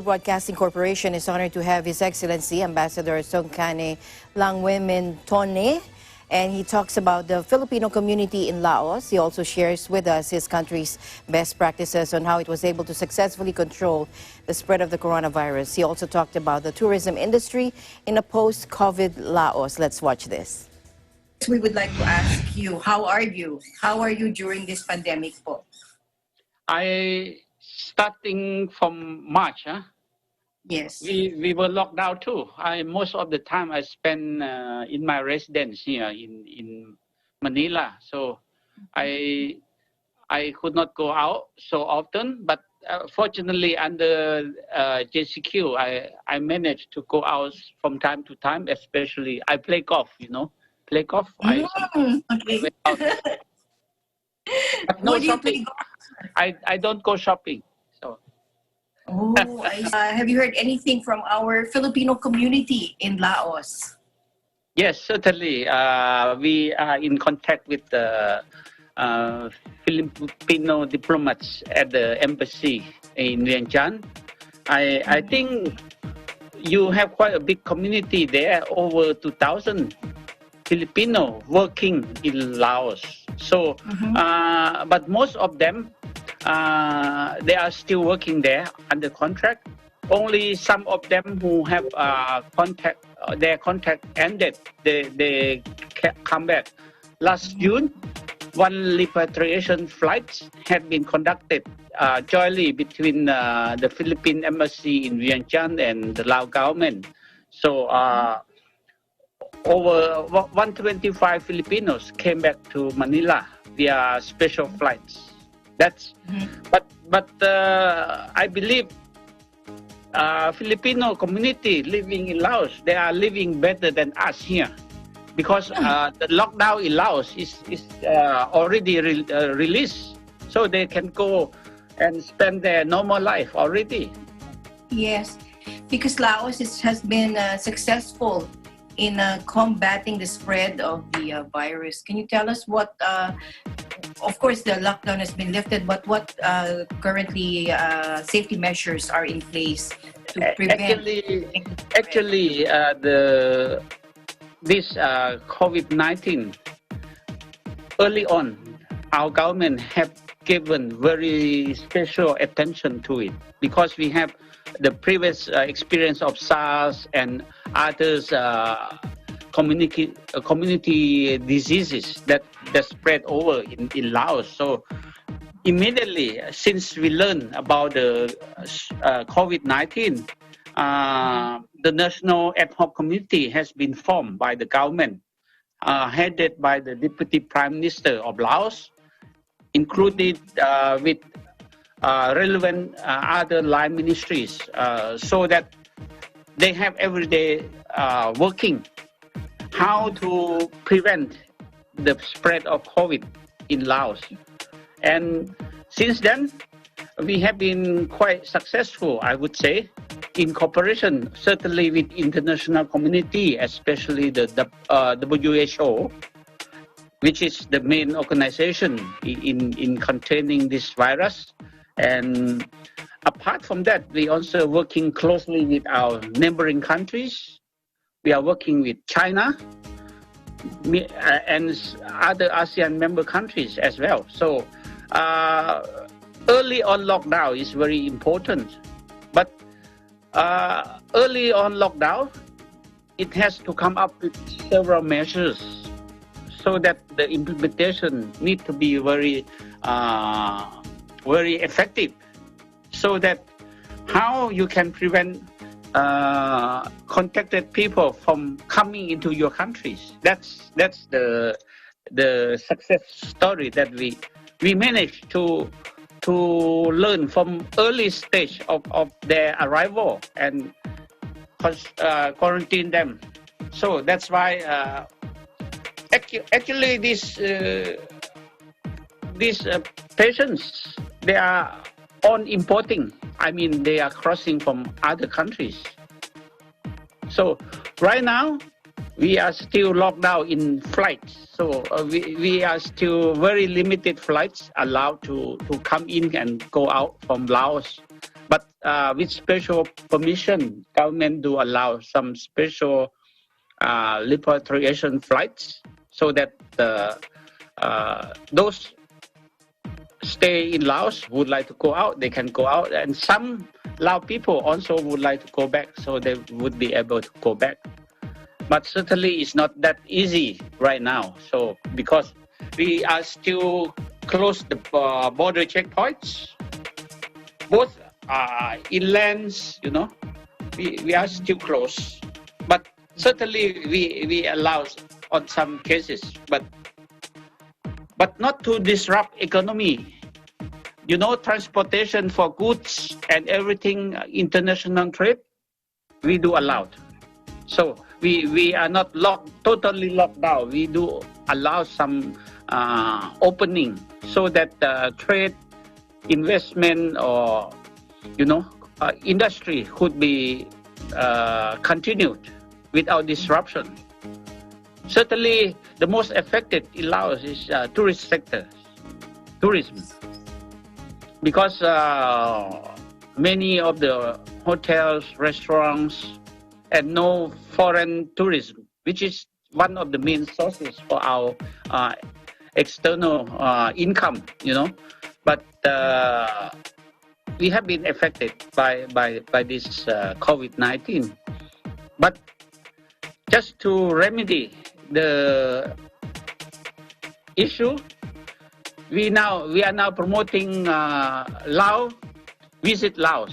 Broadcasting Corporation is honored to have His Excellency Ambassador Songkane Luangmuninthone, and he talks about the Filipino community in Laos. He also shares with us his country's best practices on how it was able to successfully control the spread of the coronavirus. He also talked about the tourism industry in a post-COVID Laos. Let's watch this. We would like to ask you, how are you? How are you during this pandemic po? Starting from March, Yes. we were locked down too. Most of the time I spend in my residence here in Manila. So I could not go out so often, but fortunately under JCQ, I managed to go out from time to time. Especially I play golf. Play golf. Okay. But no Where do you shopping. play golf? I don't go shopping. So. Oh, have you heard anything from our Filipino community in Laos? Yes, certainly. We are in contact with the Filipino diplomats at the embassy in Vientiane. I think you have quite a big community there, over 2,000 Filipino working in Laos. So, but most of them, they are still working there under contract. Only some of them who have their contract ended, they come back. Last June, one repatriation flight had been conducted jointly between the Philippine embassy in Vientiane and the Lao government. So over 125 Filipinos came back to Manila via special flights. But I believe Filipino community living in Laos, they are living better than us here, because the lockdown in Laos is already released, so they can go and spend their normal life already. Yes, because Laos has been successful in combating the spread of the virus. Can you tell us what? Of course, the lockdown has been lifted, but what currently safety measures are in place to prevent? Actually, this COVID-19, early on, our government have given very special attention to it, because we have the previous experience of SARS and others community diseases that spread over in Laos. So immediately, since we learned about the COVID-19, the National Ad Hoc Committee has been formed by the government, headed by the Deputy Prime Minister of Laos, included with relevant other line ministries, so that they have every day working how to prevent the spread of COVID in Laos. And since then, we have been quite successful, I would say, in cooperation, certainly with international community, especially the WHO, which is the main organization in containing this virus. And apart from that, we also working closely with our neighboring countries. We are working with China and other ASEAN member countries as well. So early on lockdown is very important. But early on lockdown, it has to come up with several measures, so that the implementation need to be very effective, so that how you can prevent contacted people from coming into your countries. That's the success story that we managed to learn from early stage of their arrival and quarantine them. So that's why actually these patients, they are on importing. I mean, they are crossing from other countries. So right now, we are still locked down in flights. So we are still very limited flights allowed to come in and go out from Laos. But with special permission, government do allow some special repatriation flights so that those stay in Laos would like to go out, they can go out, and some Lao people also would like to go back, so they would be able to go back. But certainly it's not that easy right now. So because we are still close the border checkpoints, both inlands, we are still close. But certainly we allow on some cases, but not to disrupt economy. Transportation for goods and everything, international trade, we do allow. So we are not totally locked down. We do allow some opening so that trade, investment, or industry could be continued without disruption. Certainly, the most affected in Laos is tourist sector, tourism, because many of the hotels, restaurants, and no foreign tourism, which is one of the main sources for our external income, But we have been affected by this COVID-19. But just to remedy the issue, we are now promoting visit Laos,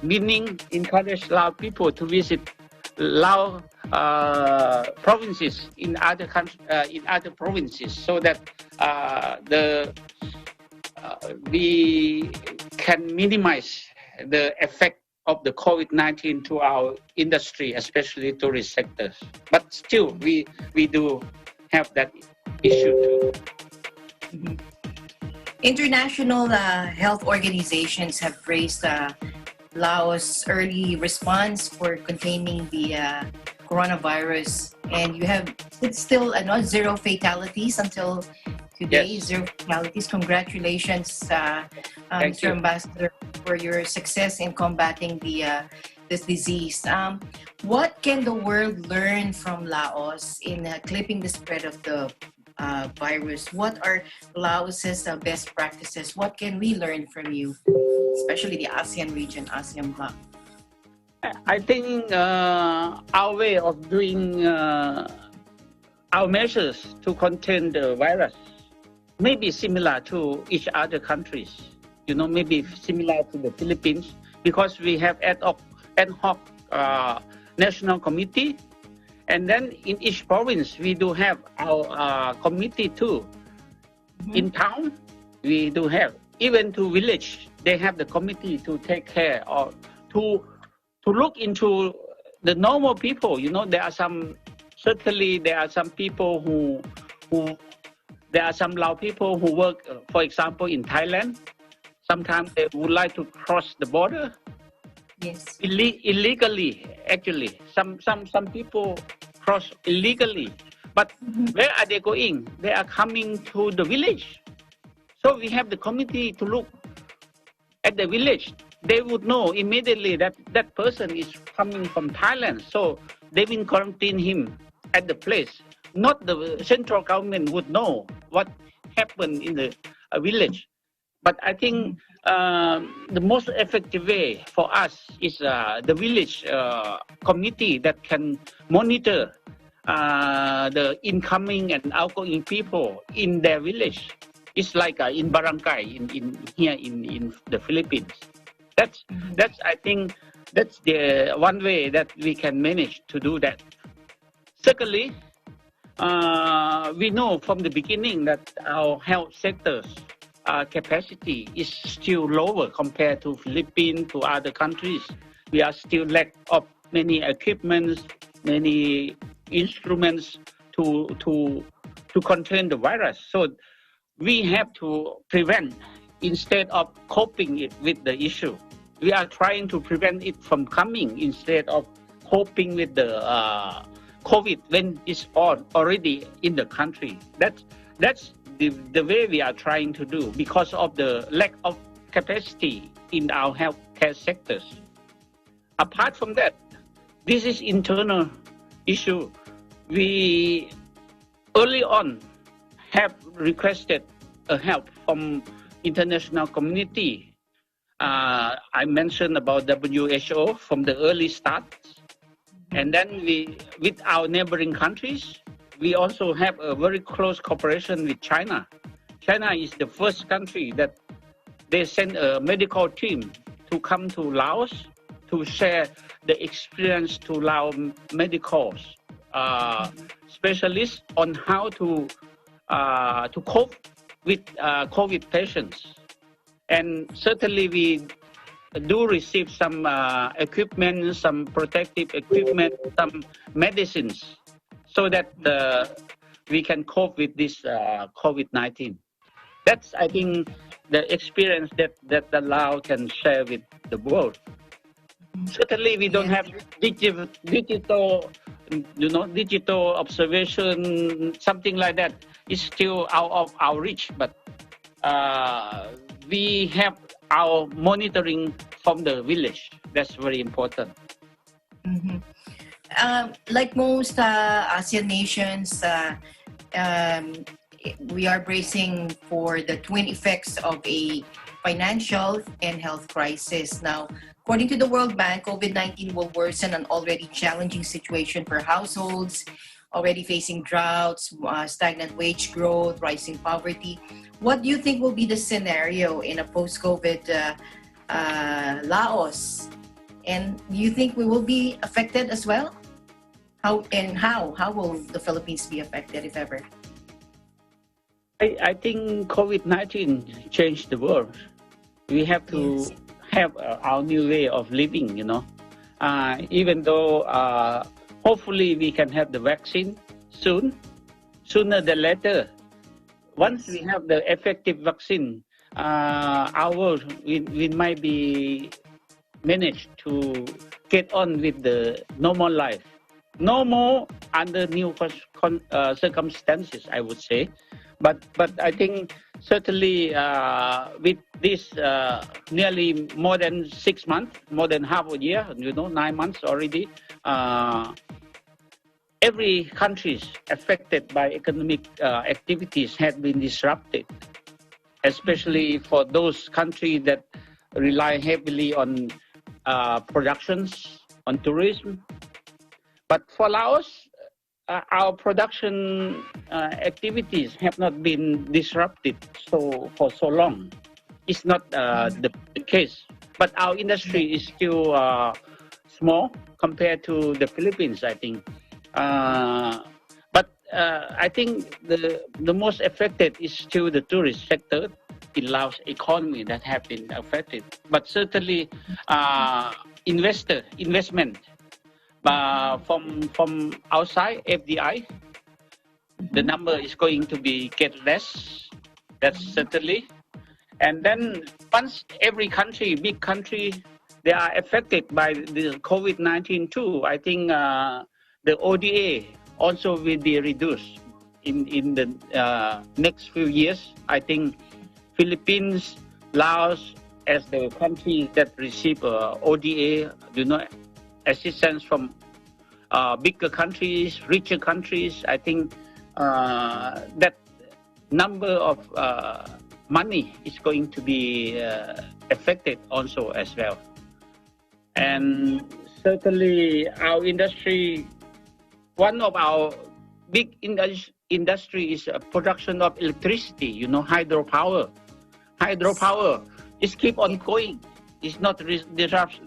meaning encourage Lao people to visit Lao provinces in other provinces, so that we can minimize the effect of the COVID-19 to our industry, especially tourist sectors. But still, we do have that issue too. Mm-hmm. International health organizations have praised Laos' early response for containing the coronavirus, and it's still zero fatalities until today. Yes. Zero fatalities. Congratulations, Mr. Ambassador, for your success in combating this disease. What can the world learn from Laos in clipping the spread of the virus? What are Laos's best practices? What can we learn from you, especially the ASEAN region, ASEAN Bloc? I think our way of doing our measures to contain the virus may be similar to each other countries. Maybe similar to the Philippines, because we have ad hoc national committee. And then in each province, we do have our committee too. Mm-hmm. In town, we do have. Even to village, they have the committee to take care or to look into the normal people. There are some people there are some Lao people who work, for example, in Thailand. Sometimes they would like to cross the border. Yes. Illegally, actually. Some people cross illegally. But where are they going? They are coming to the village. So we have the committee to look at the village. They would know immediately that that person is coming from Thailand. So they will quarantine him at the place. Not the central government would know what happened in the village. But I think the most effective way for us is the village committee that can monitor the incoming and outgoing people in their village. It's like in Barangay in the Philippines. That's I think that's the one way that we can manage to do that. Secondly, we know from the beginning that our health sectors capacity is still lower compared to Philippines, to other countries. We are still lack of many equipments, many instruments to contain the virus. So we have to prevent instead of coping it with the issue. We are trying to prevent it from coming instead of coping with the COVID when it's already in the country. That's the way we are trying to do, because of the lack of capacity in our healthcare sectors. Apart from that, this is internal issue. We early on have requested help from international community. I mentioned about WHO from the early start. And then with our neighboring countries, we also have a very close cooperation with China. China is the first country that they sent a medical team to come to Laos to share the experience to Lao medicals, specialists on how to cope with COVID patients. And certainly we do receive some equipment, some protective equipment, some medicines, so that we can cope with this COVID-19. That's, I think, the experience that the Lao can share with the world. Certainly, we don't have digital, digital observation, something like that. It's still out of our reach, but we have our monitoring from the village. That's very important. Mm-hmm. Like most ASEAN nations, we are bracing for the twin effects of a financial and health crisis. Now, according to the World Bank, COVID-19 will worsen an already challenging situation for households already facing droughts, stagnant wage growth, rising poverty. What do you think will be the scenario in a post-COVID Laos? And do you think we will be affected as well? How will the Philippines be affected, if ever? I think COVID-19 changed the world. We have to have our new way of living, even though hopefully we can have the vaccine sooner than later. Once we have the effective vaccine, our world, we might be managed to get on with the normal life. Normal under new circumstances, I would say. But I think certainly with this nearly more than 6 months, more than half a year, 9 months already, every country affected by economic activities has been disrupted, especially for those countries that rely heavily on productions, on tourism. But for Laos, our production activities have not been disrupted for so long. It's not the case. But our industry is still small compared to the Philippines, I think. But I think the most affected is still the tourist sector in Laos economy that have been affected. But certainly investment from outside FDI, the number is going to be get less. That's certainly. And then once every country, big country, they are affected by the COVID-19 too. I think the ODA also will be reduced in the next few years. I think Philippines, Laos, as the countries that receive ODA, assistance from bigger countries, richer countries. I think that number of money is going to be affected also as well. And certainly our industry, one of our big industry is production of electricity, hydropower. Hydropower is keep on going. It's not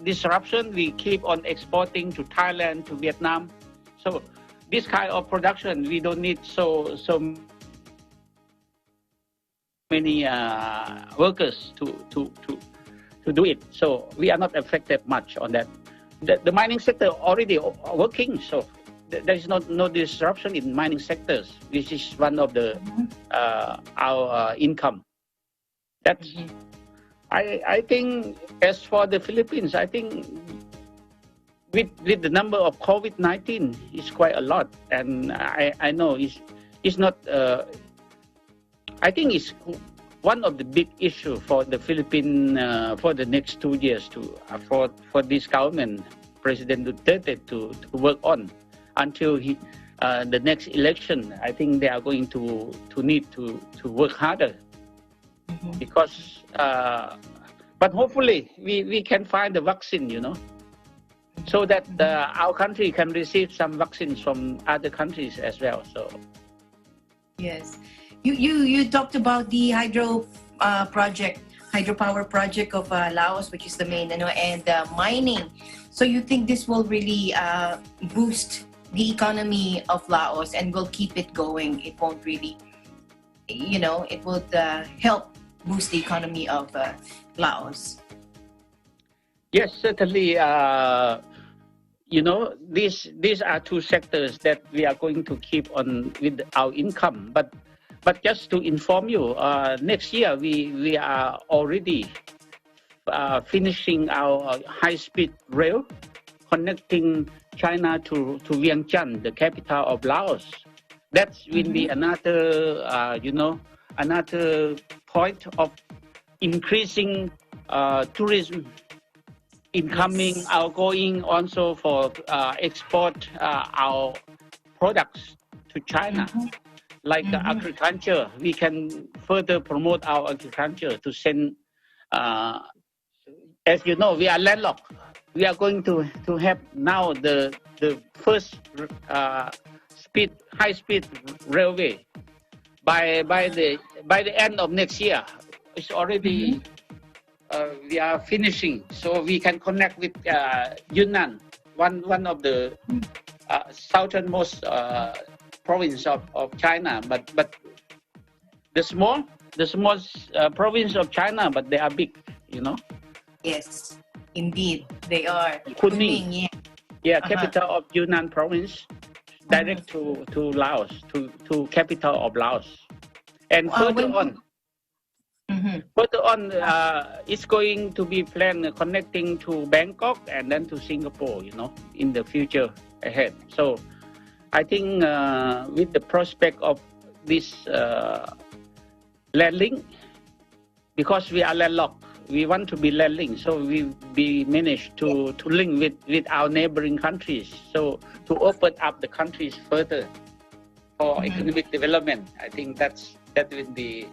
disruption. We keep on exporting to Thailand, to Vietnam. So this kind of production, we don't need so many workers to do it. So we are not affected much on that. The mining sector already working, so there is no disruption in mining sectors, which is one of the our income. That's. I think as for the Philippines, I think with the number of COVID-19 is quite a lot, and I know it's not. I think it's one of the big issue for the Philippine for the next 2 years for this government, President Duterte to work on until the next election. I think they are going to need to work harder because. But hopefully we can find the vaccine, so that our country can receive some vaccines from other countries as well. So Yes. You talked about the hydropower project of Laos, which is the main, and mining. So you think this will really boost the economy of Laos and will keep it going? It won't really, it would help boost the economy of Laos. yes, certainly. These are two sectors that we are going to keep on with our income. But just to inform you, next year we are already finishing our high-speed rail connecting China to Vientiane, the capital of Laos. That will be another, another point of increasing tourism, incoming, outgoing, also for export our products to China. Like agriculture, we can further promote our agriculture to send. As you know, we are landlocked. We are going to have now the first high-speed railway by the end of next year. It's already we are finishing, so we can connect with Yunnan, one of the southernmost province of China, but the small province of China, but they are big, Yes, indeed, they are. Kunming, capital of Yunnan province, direct to Laos, to capital of Laos, and further on. Further on, it's going to be planned connecting to Bangkok and then to Singapore, in the future ahead. So I think with the prospect of this land link, because we are landlocked, we want to be land linked, so we managed to link with our neighboring countries, so to open up the countries further for economic development. I think that will be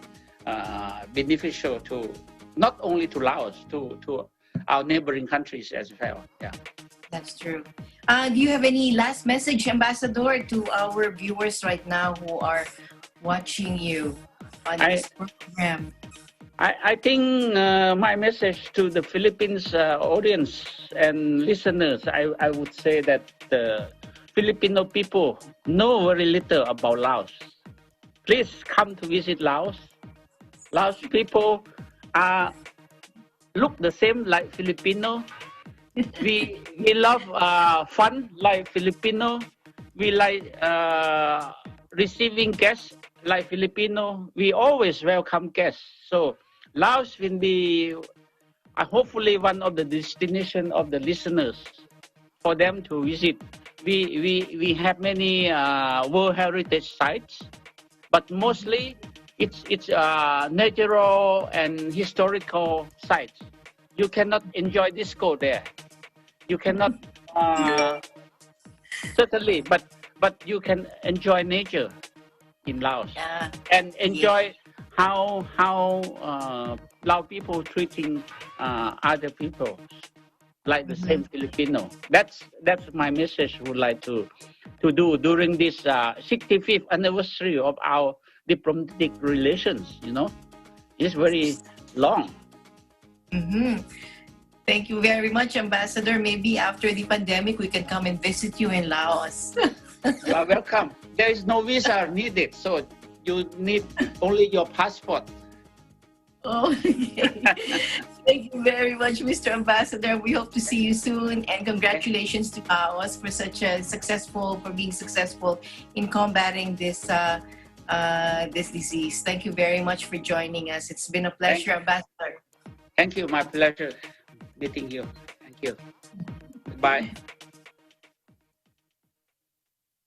beneficial to not only to Laos, to our neighboring countries as well. Yeah, that's true. Do you have any last message, Ambassador, to our viewers right now who are watching you on this program? I think my message to the Philippines audience and listeners, I would say that the Filipino people know very little about Laos. Please come to visit Laos. Laos people look the same like Filipino. We love fun like Filipino. We like receiving guests like Filipino. We always welcome guests. So Laos will be hopefully one of the destination of the listeners for them to visit. We have many World Heritage sites, but mostly it's natural and historical sites. You cannot enjoy disco there. You cannot certainly, but you can enjoy nature in Laos and enjoy how Lao people treating other people like the same Filipino. That's my message. Would like to do during this 65th anniversary of our diplomatic relations. It's very long. Thank you very much, Ambassador. Maybe after the pandemic, we can come and visit you in Laos. You are welcome. There is no visa needed, so you need only your passport. Okay. Thank you very much, Mr. Ambassador. We hope to see you soon, and congratulations to Laos for being successful in combating this this disease. Thank you very much for joining us. It's been a pleasure, Ambassador. Thank you. My pleasure meeting you. Thank you. Bye.